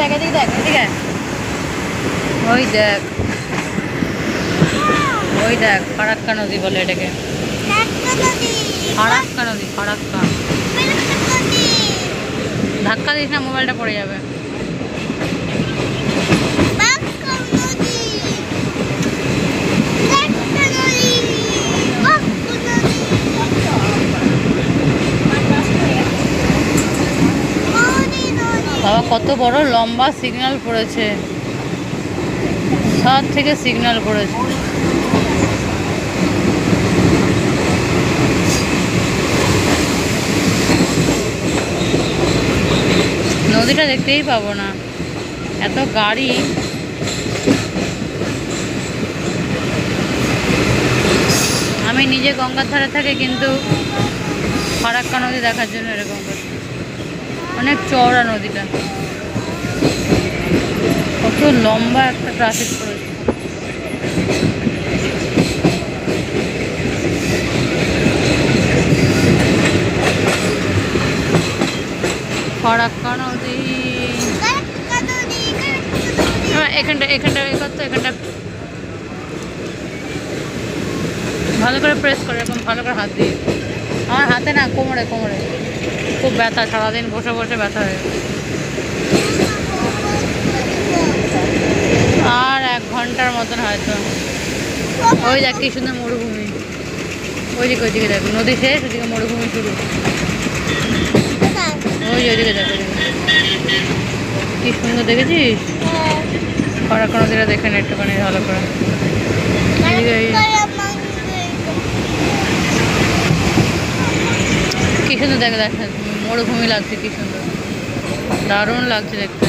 দেখ, এদিকে দেখ, এদিকে। ওই দেখ, ওই দেখ, ফারাক্কা নদী বলে এটাকে। ফারাক্কা নদী, ফারাক্কা। ধাক্কা দিস না, মোবাইলটা পড়ে যাবে। বাবা কত বড় লম্বা সিগন্যাল পড়েছে, সব থেকে সিগন্যাল পড়েছে। নদীটা দেখতেই পাবো না, এত গাড়ি। আমি নিজে গঙ্গার ধারে থাকি, কিন্তু ফারাক্কা নদী দেখার জন্য এরকম করছি। অনেক চওড়া নদীটা, কত লম্বা একটা ট্রাফিক করেছে। ফারাক্কা নদী, এখানটা এখানটা করতো, এখানটা ভালো করে প্রেস করে, এরকম ভালো করে হাত দিয়ে। আমার হাতে না, কোমরে কোমরে খুব ব্যথা, সারাদিন বসে বসে ব্যথা হয়ে। আর 1 ঘন্টার মতন হয়তো। ওই দেখ কি সুন্দর মরুভূমি, ওইদিকে ওইদিকে দেখ, নদী শেষ, ওইদিকে মরুভূমি শুরু। ওইদিকে দেখ, কি সুন্দর, দেখেছিস? ফারাক্কা নদীটা দেখে না একটুখানি ভালো করে। কি সুন্দর দেখ, দেখ মরুভূমি লাগছে, কি সুন্দর, দারুণ লাগছে দেখতে।